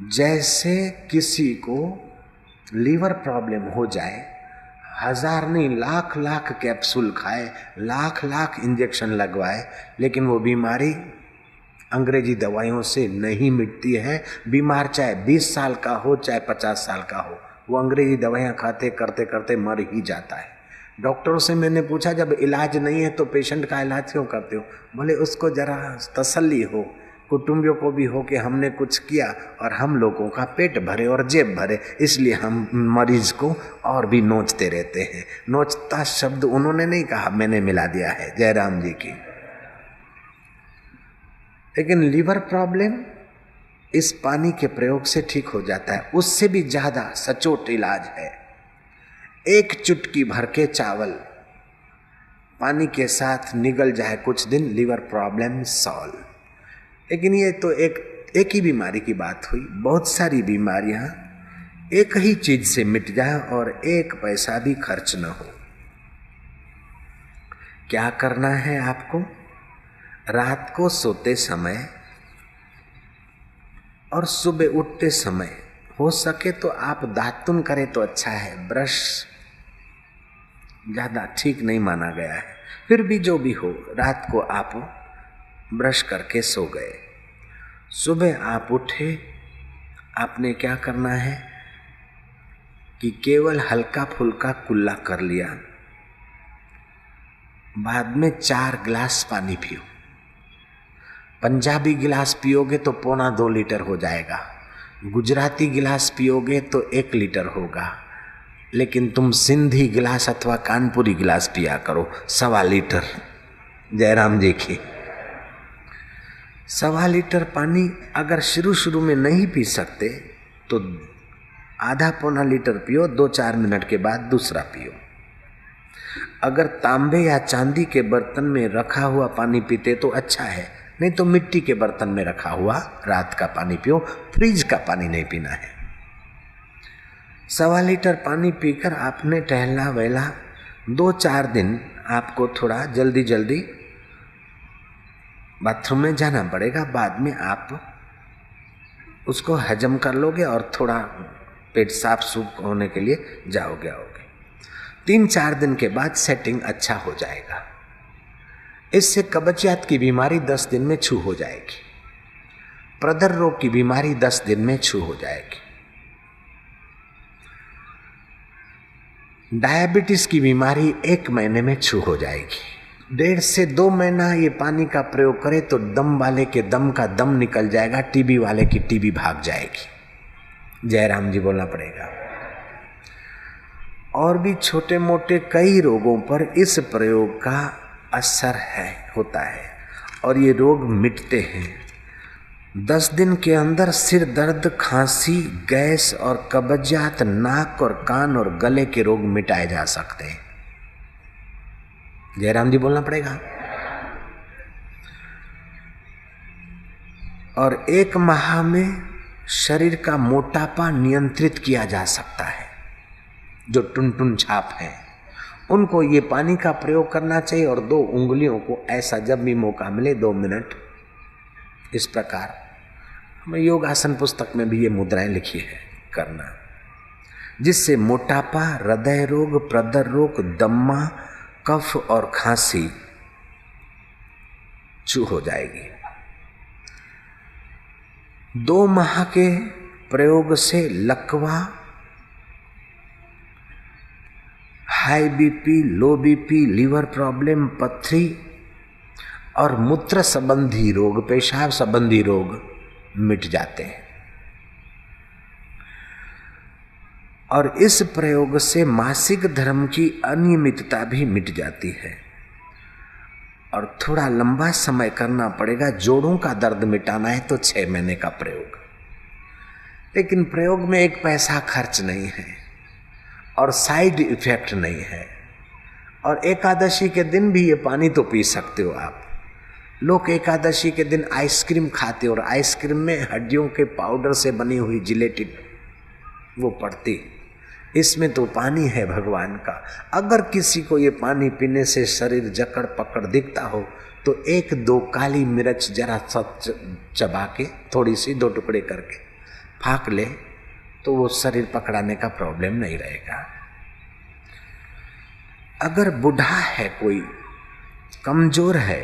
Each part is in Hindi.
जैसे किसी को लीवर प्रॉब्लम हो जाए, 1000 नहीं लाख लाख कैप्सूल खाए, लाख लाख इंजेक्शन लगवाए, लेकिन वो बीमारी अंग्रेजी दवाइयों से नहीं मिटती है। बीमार चाहे 20 साल का हो चाहे 50 साल का हो, वो अंग्रेजी दवाइयाँ खाते करते करते मर ही जाता है। डॉक्टरों से मैंने पूछा, जब इलाज नहीं है तो पेशेंट का इलाज क्यों करते हो? बोले उसको जरा तसल्ली हो, कुटुंबियों को भी हो कि हमने कुछ किया और हम लोगों का पेट भरे और जेब भरे, इसलिए हम मरीज को और भी नोचते रहते हैं। नोचता शब्द उन्होंने नहीं कहा, मैंने मिला दिया है जयराम जी की। लेकिन लीवर प्रॉब्लम इस पानी के प्रयोग से ठीक हो जाता है। उससे भी ज्यादा सचोट इलाज है। एक चुटकी भर के चावल पानी के साथ निगल जाए कुछ दिन, लीवर प्रॉब्लम सॉल्व। लेकिन ये तो एक ही बीमारी की बात हुई। बहुत सारी बीमारियां एक ही चीज से मिट जाए और एक पैसा भी खर्च न हो। क्या करना है आपको? रात को सोते समय और सुबह उठते समय हो सके तो आप दातुन करें तो अच्छा है। ब्रश ज्यादा ठीक नहीं माना गया है, फिर भी जो भी हो, रात को आप ब्रश करके सो गए, सुबह आप उठे, आपने क्या करना है कि केवल हल्का फुल्का कुल्ला कर लिया, बाद में 4 गिलास पानी पियो। पंजाबी गिलास पियोगे तो 1.25 लीटर हो जाएगा, गुजराती गिलास पियोगे तो 1 लीटर होगा, लेकिन तुम सिंधी गिलास अथवा कानपुरी गिलास पिया करो 1.25 लीटर। जयराम जी की 1.25 लीटर पानी अगर शुरू में नहीं पी सकते तो आधा 1.25 लीटर पियो, 2-4 मिनट के बाद दूसरा पियो। अगर तांबे या चांदी के बर्तन में रखा हुआ पानी पीते तो अच्छा है, नहीं तो मिट्टी के बर्तन में रखा हुआ रात का पानी पियो। फ्रिज का पानी नहीं पीना है। 1.25 लीटर पानी पीकर आपने टहलना वहला, 2-4 दिन आपको थोड़ा जल्दी बाथरूम में जाना पड़ेगा, बाद में आप उसको हजम कर लोगे और थोड़ा पेट साफ सूफ होने के लिए जाओगे आओगे। 3-4 दिन के बाद सेटिंग अच्छा हो जाएगा। इससे कब्जियत की बीमारी 10 दिन में छू हो जाएगी। प्रदर रोग की बीमारी 10 दिन में छू हो जाएगी। डायबिटीज की बीमारी 1 महीने में छू हो जाएगी। 1.5 से 2 महीना ये पानी का प्रयोग करें तो दम वाले के दम का दम निकल जाएगा, टीबी वाले की टीबी भाग जाएगी। जयराम जी बोलना पड़ेगा। और भी छोटे मोटे कई रोगों पर इस प्रयोग का असर होता है और ये रोग मिटते हैं। 10 दिन के अंदर सिर दर्द, खांसी, गैस और कब्जियत, नाक और कान और गले के रोग मिटाए जा सकते हैं। जयराम जी बोलना पड़ेगा। और 1 माह में शरीर का मोटापा नियंत्रित किया जा सकता है। जो टुनटुन छाप है उनको ये पानी का प्रयोग करना चाहिए और 2 उंगलियों को ऐसा जब भी मौका मिले 2 मिनट इस प्रकार, हमें योगासन पुस्तक में भी ये मुद्राएं लिखी है करना, जिससे मोटापा, हृदय रोग, प्रदर रोग, दम्मा, कफ और खांसी छू हो जाएगी। 2 माह के प्रयोग से लकवा, high BP, low BP, liver problem, पथरी और मूत्र संबंधी रोग, पेशाब संबंधी रोग मिट जाते हैं। और इस प्रयोग से मासिक धर्म की अनियमितता भी मिट जाती है। और थोड़ा लंबा समय करना पड़ेगा। जोड़ों का दर्द मिटाना है तो 6 महीने का प्रयोग, लेकिन प्रयोग में 1 पैसा खर्च नहीं है और साइड इफेक्ट नहीं है। और एकादशी के दिन भी ये पानी तो पी सकते हो आप। लोग एकादशी के दिन आइसक्रीम खाते और आइसक्रीम में हड्डियों के पाउडर से बनी हुई जिलेटिन वो पड़ती, इसमें तो पानी है भगवान का। अगर किसी को ये पानी पीने से शरीर जकड़ पकड़ दिखता हो तो 1-2 काली मिर्च जरा सा चबा के, थोड़ी सी 2 टुकड़े करके फाँक ले तो वो शरीर पकड़ाने का प्रॉब्लम नहीं रहेगा। अगर बूढ़ा है कोई, कमजोर है,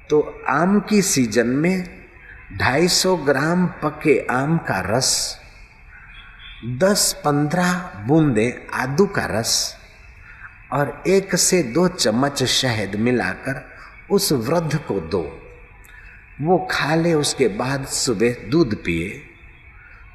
तो आम की सीजन में 250 ग्राम पके आम का रस, 10-15 बूंदे आदू का रस और 1 से 2 चम्मच शहद मिलाकर उस वृद्ध को दो। वो खा ले, उसके बाद सुबह दूध पिए,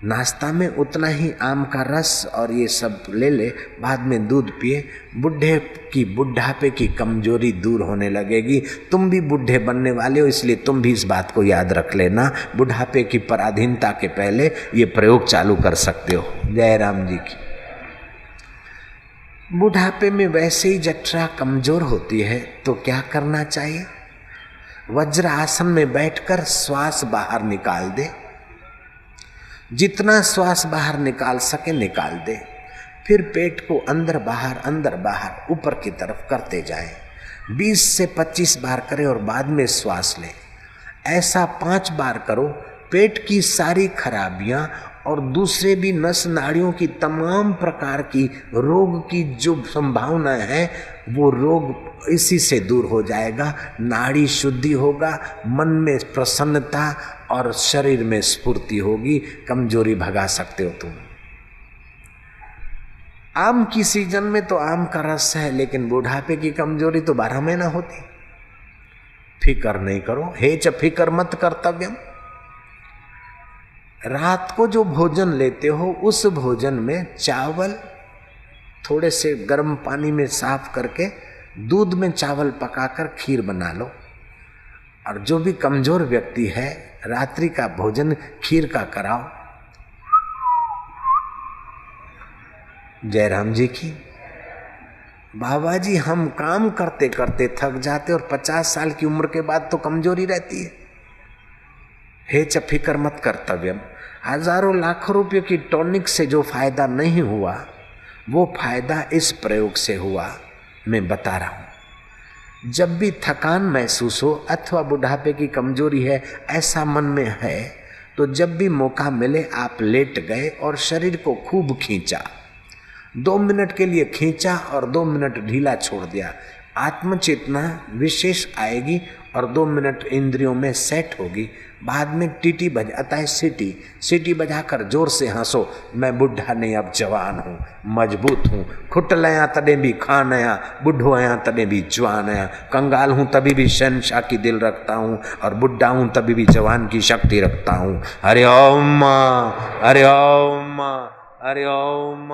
नाश्ता में उतना ही आम का रस और ये सब ले ले, बाद में दूध पिए। बुढ़ापे की कमजोरी दूर होने लगेगी। तुम भी बूढ़े बनने वाले हो, इसलिए तुम भी इस बात को याद रख लेना। बुढ़ापे की पराधीनता के पहले ये प्रयोग चालू कर सकते हो। जय राम जी की। बुढ़ापे में वैसे ही जठरा कमजोर होती है तो क्या करना चाहिए? वज्र आसन में बैठकर श्वास बाहर निकाल दे, जितना श्वास बाहर निकाल सके निकाल दे। फिर पेट को अंदर बाहर ऊपर की तरफ करते जाए। 20 से 25 बार करें और बाद में श्वास लें। ऐसा 5 बार करो। पेट की सारी खराबियां और दूसरे भी नस नाड़ियों की तमाम प्रकार की रोग की जो संभावना है वो रोग इसी से दूर हो जाएगा। नाड़ी शुद्धि होगा, मन में प्रसन्नता और शरीर में स्फूर्ति होगी। कमजोरी भगा सकते हो तुम। आम की सीजन में तो आम का रस है, लेकिन बुढ़ापे की कमजोरी तो 12 महीना होती। फिकर नहीं करो, हेच फिकर मत कर्तव्यम। रात को जो भोजन लेते हो उस भोजन में चावल थोड़े से गर्म पानी में साफ करके दूध में चावल पकाकर खीर बना लो। और जो भी कमजोर व्यक्ति है रात्रि का भोजन खीर का कराओ। जय राम जी की। बाबा जी हम काम करते करते थक जाते और 50 साल की उम्र के बाद तो कमजोरी रहती है। हेच फिकर मत कर्तव्यम। हजारों लाखों रुपए की टॉनिक से जो फायदा नहीं हुआ वो फायदा इस प्रयोग से हुआ। मैं बता रहा हूं, जब भी थकान महसूस हो अथवा बुढ़ापे की कमजोरी है ऐसा मन में है तो जब भी मौका मिले आप लेट गए और शरीर को खूब खींचा। 2 मिनट के लिए खींचा और 2 मिनट ढीला छोड़ दिया। आत्मचेतना विशेष आएगी और 2 मिनट इंद्रियों में सेट होगी। बाद में टीटी बजाता है, सीटी बजाकर जोर से हंसो। मैं बुढ़ा नहीं अब जवान हूँ, मजबूत हूँ। खुट लया तॾहिं भी खान आया, बुढ़ो आया तॾहिं भी जवान आया। कंगाल हूँ तभी भी शहनशाह की दिल रखता हूँ और बुढ़ा हूँ तभी भी जवान की शक्ति रखता हूँ। हरि ओम हरि ओम हरि ओम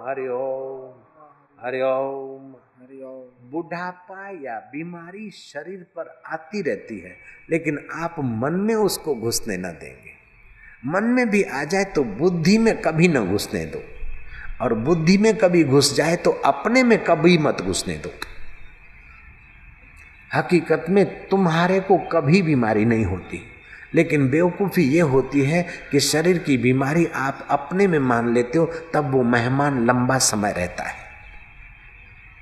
हरि ओम हरि ओम हरि ओम। बुढ़ापा या बीमारी शरीर पर आती रहती है, लेकिन आप मन में उसको घुसने न देंगे। मन में भी आ जाए तो बुद्धि में कभी न घुसने दो, और बुद्धि में कभी घुस जाए तो अपने में कभी मत घुसने दो। हकीकत में तुम्हारे को कभी बीमारी नहीं होती, लेकिन बेवकूफ़ी ये होती है कि शरीर की बीमारी आप अपने में मान लेते हो, तब वो मेहमान लंबा समय रहता है।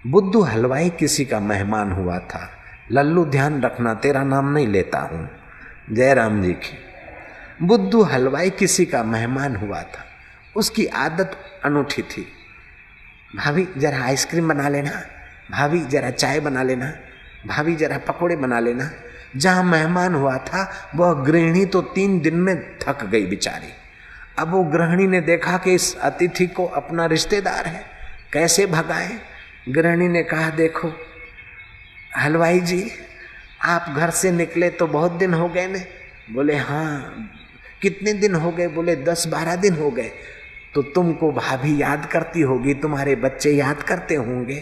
बुद्धू हलवाई किसी का मेहमान हुआ था। लल्लू ध्यान रखना, तेरा नाम नहीं लेता हूँ। जय राम जी की। बुद्धू हलवाई किसी का मेहमान हुआ था। उसकी आदत अनूठी थी। भाभी जरा आइसक्रीम बना लेना, भाभी जरा चाय बना लेना, भाभी जरा पकोड़े बना लेना। जहाँ मेहमान हुआ था वह गृहिणी तो 3 दिन में थक गई बेचारी। अब वो गृहिणी ने देखा कि इस अतिथि को अपना रिश्तेदार है, कैसे भगाए। गृहिणी ने कहा, देखो हलवाई जी आप घर से निकले तो बहुत दिन हो गए ने। बोले हाँ। कितने दिन हो गए? बोले 10-12 दिन हो गए। तो तुमको भाभी याद करती होगी, तुम्हारे बच्चे याद करते होंगे।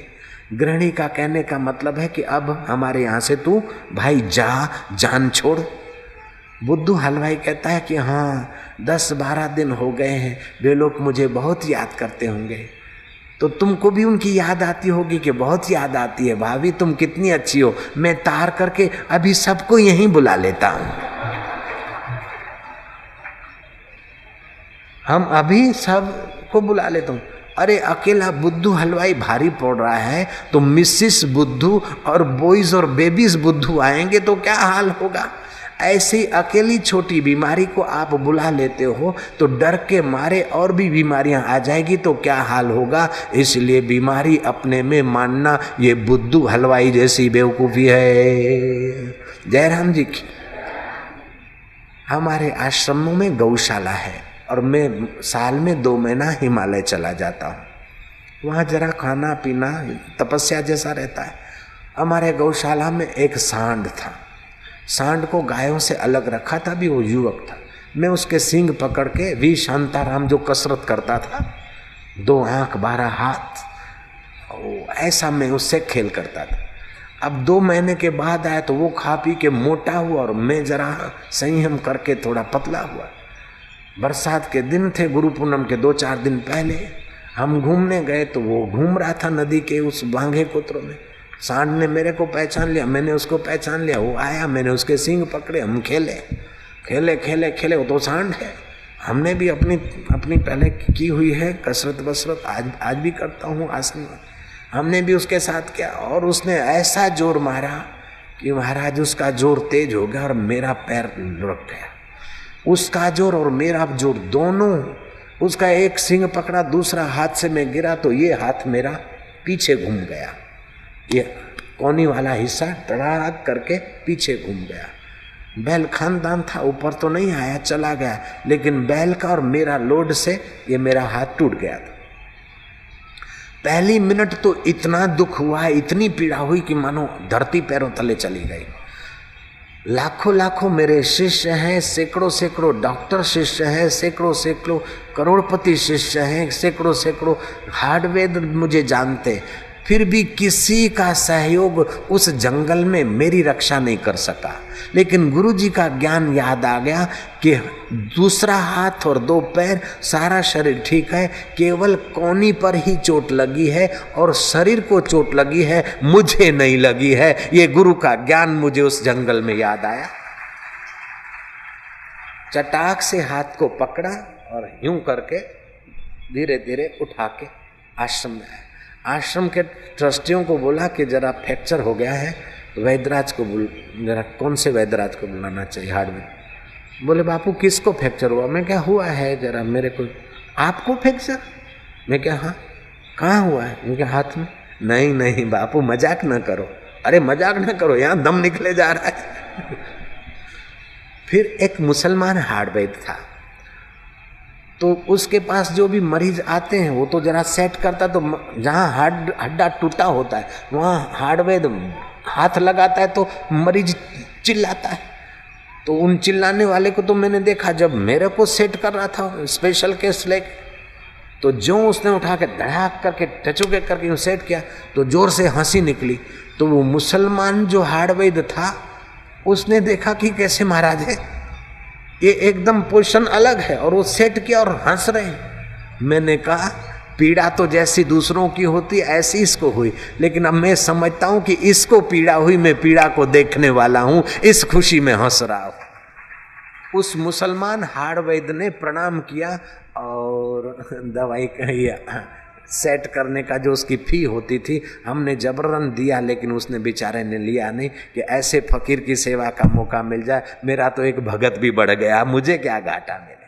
गृहिणी का कहने का मतलब है कि अब हमारे यहाँ से तू भाई जान छोड़। बुद्धू हलवाई कहता है कि हाँ 10-12 दिन हो गए हैं, वे लोग मुझे बहुत याद करते होंगे। तो तुमको भी उनकी याद आती होगी कि बहुत याद आती है। भाभी तुम कितनी अच्छी हो, मैं तार करके अभी सबको यहीं बुला लेता हूँ। हम अभी सबको बुला लेता हूँ। अरे अकेला बुद्धू हलवाई भारी पड़ रहा है, तो मिसिस बुद्धू और बॉयज और बेबीज बुद्धू आएंगे तो क्या हाल होगा। ऐसी अकेली छोटी बीमारी को आप बुला लेते हो तो डर के मारे और भी बीमारियां आ जाएगी तो क्या हाल होगा। इसलिए बीमारी अपने में मानना ये बुद्धू हलवाई जैसी बेवकूफी है। जयराम जी की हमारे आश्रमों में गौशाला है और मैं साल में 2 महीना हिमालय चला जाता हूँ। वहाँ जरा खाना पीना तपस्या जैसा रहता है। हमारे गौशाला में एक सांड था। सांड को गायों से अलग रखा था, भी वो युवक था। मैं उसके सींग पकड़ के वी शांताराम जो कसरत करता था, 2 आंख 12 हाथ, ऐसा मैं उससे खेल करता था। अब 2 महीने के बाद आया तो वो खा पी के मोटा हुआ और मैं जरा संयम करके थोड़ा पतला हुआ। बरसात के दिन थे, गुरु पूनम के 2-4 दिन पहले हम घूमने गए तो वो घूम रहा था नदी के उस बांगे कुत्रों में। सांड ने मेरे को पहचान लिया, मैंने उसको पहचान लिया। वो आया, मैंने उसके सींग पकड़े, हम खेले खेले खेले खेले। वो तो सांड है। हमने भी अपनी पहले की हुई है कसरत बसरत, आज भी करता हूँ आसन। हमने भी उसके साथ किया और उसने ऐसा जोर मारा कि महाराज उसका जोर तेज हो गया और मेरा पैर लुढ़क गया। उसका जोर और मेरा जोर दोनों, उसका एक सींग पकड़ा, दूसरा हाथ से मैं गिरा तो ये हाथ मेरा पीछे घूम गया, ये कोनी वाला हिस्सा तड़ाक करके पीछे घूम गया। बैल खानदान था, ऊपर तो नहीं आया, चला गया, लेकिन बैल का और मेरा लोड से ये मेरा हाथ टूट गया था। पहली मिनट तो इतना दुख हुआ, इतनी पीड़ा हुई कि मानो धरती पैरों तले चली गई। लाखों लाखों मेरे शिष्य हैं, सैकड़ों सैकड़ों डॉक्टर शिष्य हैं, सैकड़ों सैकड़ों करोड़पति शिष्य हैं, सैकड़ों सैकड़ों हार्डवेयर मुझे जानते, फिर भी किसी का सहयोग उस जंगल में मेरी रक्षा नहीं कर सका। लेकिन गुरु जी का ज्ञान याद आ गया कि दूसरा हाथ और 2 पैर, सारा शरीर ठीक है, केवल कोनी पर ही चोट लगी है और शरीर को चोट लगी है, मुझे नहीं लगी है। ये गुरु का ज्ञान मुझे उस जंगल में याद आया। चटाक से हाथ को पकड़ा और यूं करके धीरे धीरे उठा के आश्रम में आया। आश्रम के ट्रस्टियों को बोला कि जरा फ्रैक्चर हो गया है, वैद्यराज को जरा कौन से वैद्यराज को बुलाना चाहिए हार्डवेयर। बोले बापू किसको फ्रैक्चर हुआ? मैं क्या हुआ है जरा मेरे को। आपको फ्रैक्चर? मैं क्या हाँ। कहाँ हुआ है? मैं क्या हाथ में। नहीं नहीं बापू मजाक न करो। अरे मजाक न करो, यहाँ दम निकले जा रहा है। फिर एक मुसलमान हार्डवेयर था, तो उसके पास जो भी मरीज आते हैं वो तो जरा सेट करता, तो जहाँ हड्डा टूटा होता है वहाँ हार्डवेयर हाथ लगाता है तो मरीज चिल्लाता है। तो उन चिल्लाने वाले को तो मैंने देखा, जब मेरे को सेट कर रहा था स्पेशल केस लेके, तो जो उसने उठा के धड़ाक करके टचुके करके सेट किया तो जोर से हंसी निकली। तो वो मुसलमान जो हार्डवेयर था उसने देखा कि कैसे महाराज है, ये एकदम पोजीशन अलग है, और वो सेट किया और हंस रहे हैं। मैंने कहा पीड़ा तो जैसी दूसरों की होती ऐसी इसको हुई, लेकिन अब मैं समझता हूं कि इसको पीड़ा हुई, मैं पीड़ा को देखने वाला हूं, इस खुशी में हंस रहा हूं। उस मुसलमान हार्डवेयर ने प्रणाम किया और दवाई का सेट करने का जो उसकी फी होती थी हमने जबरन दिया, लेकिन उसने बेचारे ने लिया नहीं कि ऐसे फकीर की सेवा का मौका मिल जाए। मेरा तो एक भगत भी बढ़ गया, मुझे क्या घाटा मिले।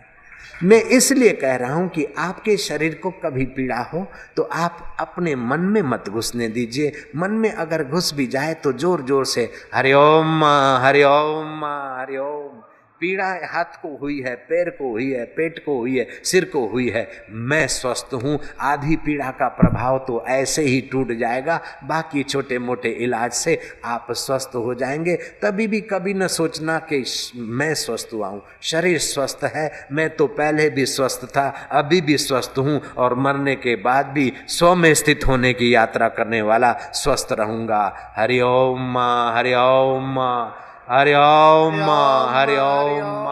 मैं इसलिए कह रहा हूं कि आपके शरीर को कभी पीड़ा हो तो आप अपने मन में मत घुसने दीजिए। मन में अगर घुस भी जाए तो जोर जोर से हरिओम हरिओम हरिओम। पीड़ा हाथ को हुई है, पैर को हुई है, पेट को हुई है, सिर को हुई है, मैं स्वस्थ हूँ। आधी पीड़ा का प्रभाव तो ऐसे ही टूट जाएगा, बाकी छोटे मोटे इलाज से आप स्वस्थ हो जाएंगे। तभी भी कभी न सोचना कि मैं स्वस्थ हुआ हूँ। शरीर स्वस्थ है, मैं तो पहले भी स्वस्थ था, अभी भी स्वस्थ हूँ और मरने के बाद भी 100 में स्थित होने की यात्रा करने वाला स्वस्थ रहूँगा। हरिओम हरिओम हरिओम हरिओम।